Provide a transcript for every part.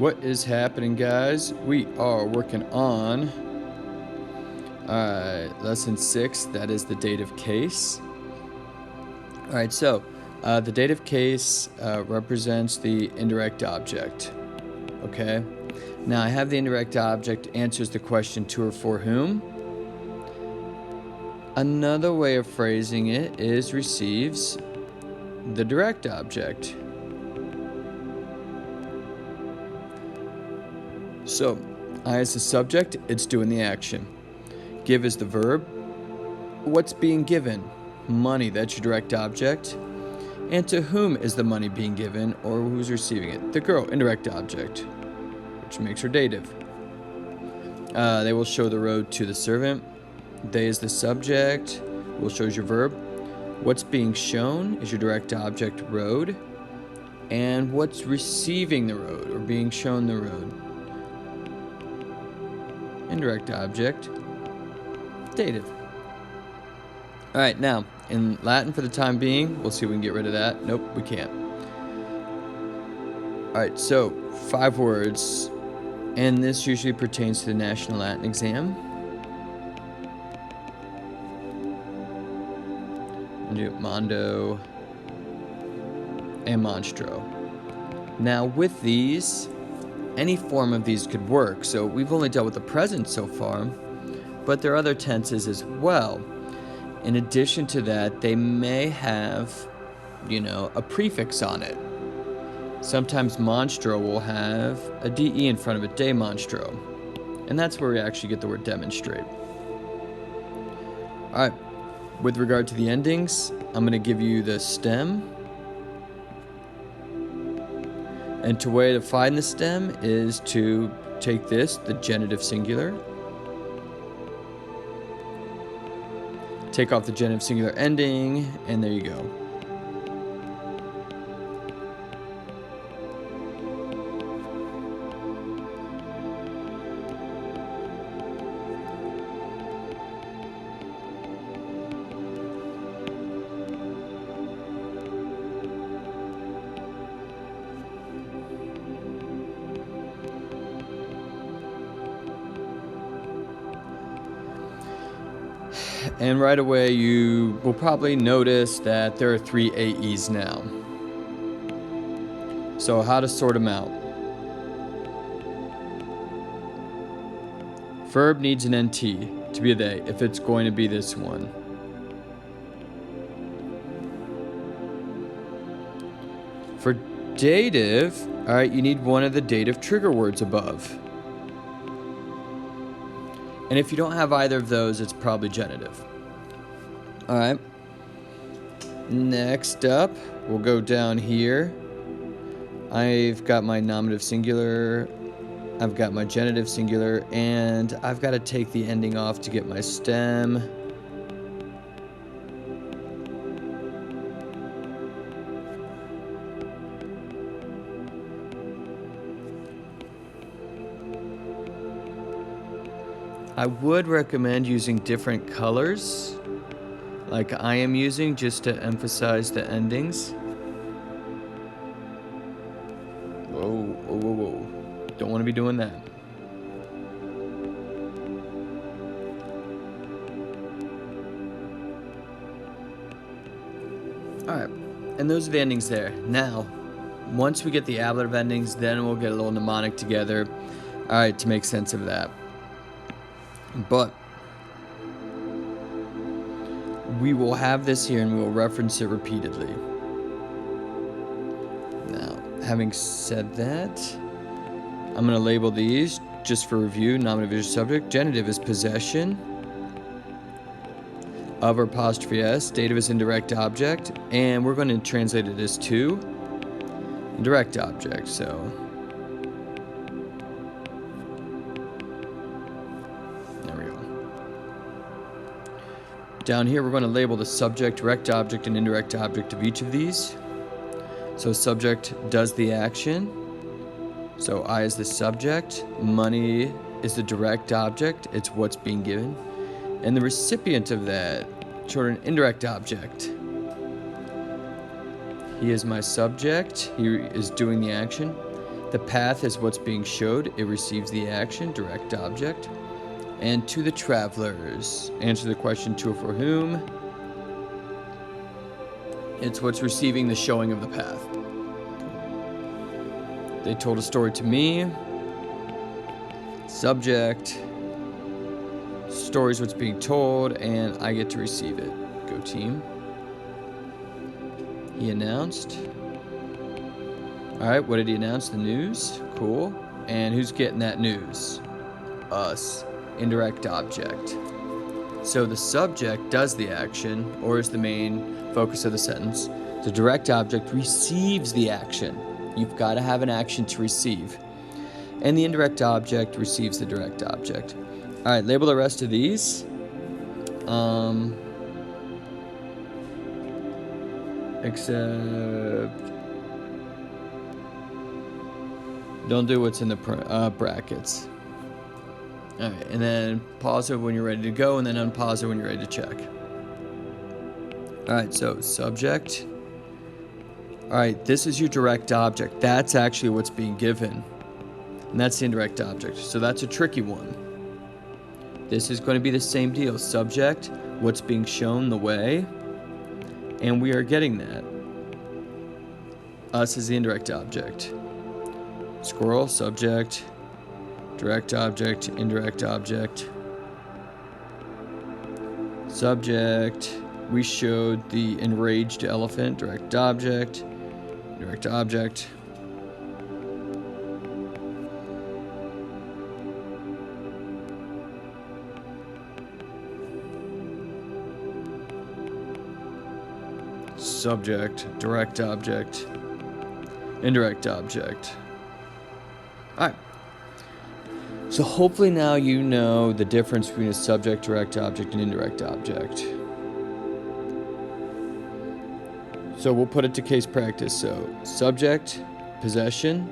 What is happening, guys? We are working on lesson 6. That is the dative case. All right, so the dative case represents the indirect object. Okay, now I have the indirect object answers the question to or for whom. Another way of phrasing it is receives the direct object. So, I is the subject, it's doing the action. Give is the verb. What's being given? Money, that's your direct object. And to whom is the money being given, or who's receiving it? The girl, indirect object, which makes her dative. They will show the road to the servant. They is the subject, will shows your verb. What's being shown is your direct object, road. And what's receiving the road, or being shown the road? Indirect object, dative. All right, now, in Latin for the time being, we'll see if we can get rid of that. Nope, we can't. All right, so 5 words, and this usually pertains to the National Latin exam. And do mondo and monstro. Now, with these, any form of these could work. So we've only dealt with the present so far, but there are other tenses as well. In addition to that, they may have, a prefix on it. Sometimes monstro will have a DE in front of it, de monstro. And that's where we actually get the word demonstrate. All right, with regard to the endings, I'm going to give you the stem. And the way to find the stem is to take this, the genitive singular, take off the genitive singular ending, and there you go. And right away, you will probably notice that there are 3 AEs now. So how to sort them out? Verb needs an NT to be a they, if it's going to be this one. For dative, all right, you need one of the dative trigger words above. And if you don't have either of those, it's probably genitive. All right. Next up, we'll go down here. I've got my nominative singular. I've got my genitive singular. And I've got to take the ending off to get my stem. I would recommend using different colors, like I am using, just to emphasize the endings. Whoa, whoa, whoa, whoa. Don't want to be doing that. Alright, and those are the endings there. Now, once we get the ablative endings, then we'll get a little mnemonic together, alright, to make sense of that. But we will have this here and we will reference it repeatedly. Now, having said that, I'm going to label these just for review. Nominative is subject. Genitive is possession of or apostrophe s. Dative is indirect object. And we're going to translate it as to indirect object. So down here, we're going to label the subject, direct object, and indirect object of each of these. So subject does the action. So I is the subject. Money is the direct object. It's what's being given. And the recipient of that, children, indirect object. He is my subject. He is doing the action. The path is what's being showed. It receives the action, direct object. And to the travelers. Answer the question to or for whom. It's what's receiving the showing of the path. They told a story to me. Subject. Story's what's being told, and I get to receive it. Go team. He announced. Alright, what did he announce? The news. Cool. And who's getting that news? Us. Indirect object. So the subject does the action, or is the main focus of the sentence. The direct object receives the action. You've got to have an action to receive. And the indirect object receives the direct object. Alright, label the rest of these. Except... don't do what's in the brackets. Alright, and then pause it when you're ready to go, and then unpause it when you're ready to check. Alright, so subject. Alright, this is your direct object. That's actually what's being given. And that's the indirect object. So that's a tricky one. This is going to be the same deal. Subject, what's being shown, the way. And we are getting that. Us is the indirect object. Squirrel, subject. Direct object, indirect object. Subject. We showed the enraged elephant, direct object. Direct object. Subject, direct object, indirect object. Alright. So hopefully now you know the difference between a subject, direct object, and indirect object. So we'll put it to case practice. So subject, possession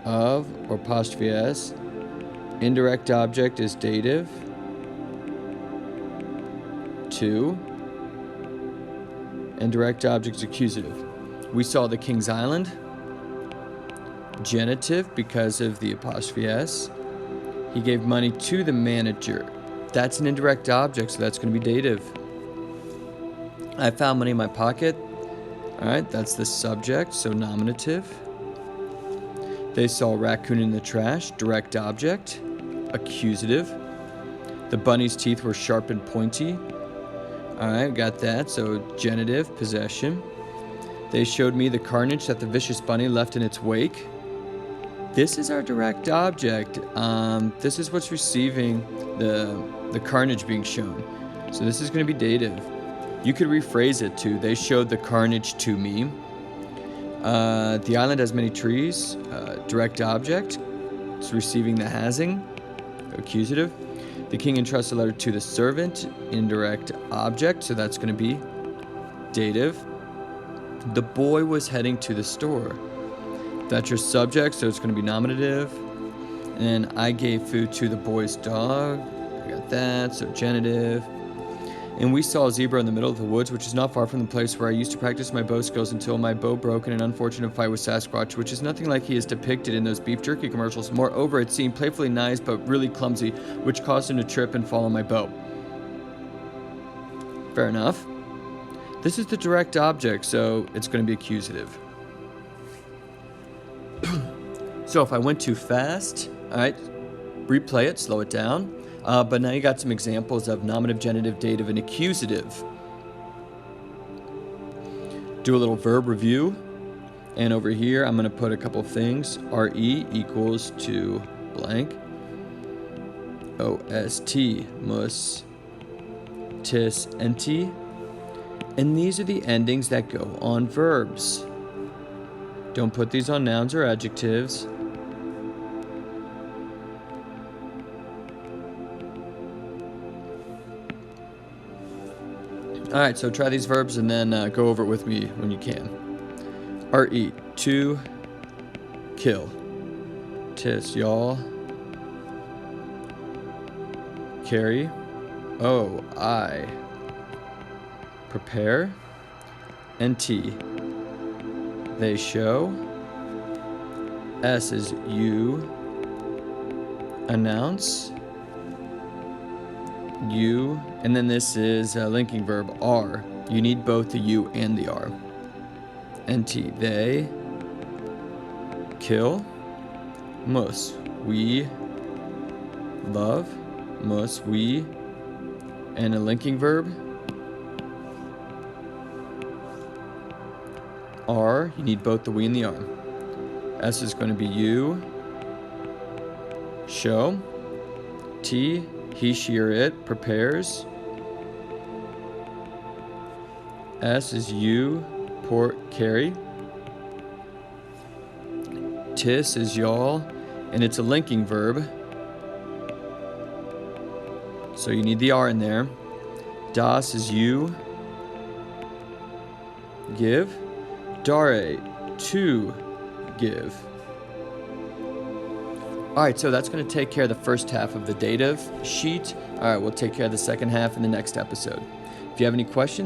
of, or apostrophe s. Indirect object is dative. To. And direct object is accusative. We saw the King's Island. Genitive because of the apostrophe s. He gave money to the manager. That's an indirect object, so that's going to be dative. I found money in my pocket. Alright, that's the subject, so nominative. They saw a raccoon in the trash. Direct object. Accusative. The bunny's teeth were sharp and pointy. Alright, got that, so genitive, possession. They showed me the carnage that the vicious bunny left in its wake. This is our direct object. This is what's receiving the carnage being shown. So this is going to be dative. You could rephrase it to, they showed the carnage to me. The island has many trees. Direct object. It's receiving the hazing. Accusative. The king entrusts a letter to the servant. Indirect object. So that's going to be dative. The boy was heading to the store. That's your subject, so it's going to be nominative. And I gave food to the boy's dog. I got that, so genitive. And we saw a zebra in the middle of the woods, which is not far from the place where I used to practice my bow skills until my bow broke in an unfortunate fight with Sasquatch, which is nothing like he is depicted in those beef jerky commercials. Moreover, it seemed playfully nice but really clumsy, which caused him to trip and fall on my bow. Fair enough. This is the direct object, so it's going to be accusative. So if I went too fast, alright, replay it, slow it down. But now you got some examples of nominative, genitive, dative, and accusative. Do a little verb review. And over here, I'm going to put a couple of things. RE equals to blank. OST, mus, tis, enti. And these are the endings that go on verbs. Don't put these on nouns or adjectives. Alright, so try these verbs and then go over it with me when you can. RE, to, kill. Tis, y'all. Carry. Oh, I. Prepare. NT. they show. S is you announce. You, and then this is a linking verb, are. You need both the you and the are. NT, they kill. Muss, we love. Muss, we, and a linking verb. Are, you need both the we and the are. S is going to be you show. T, he, she, or it prepares. S is you carry. Tis is y'all, and it's a linking verb, so you need the R in there. Das is you give. Dare, to give. Alright, so that's going to take care of the first half of the dative sheet. Alright, we'll take care of the second half in the next episode. If you have any questions,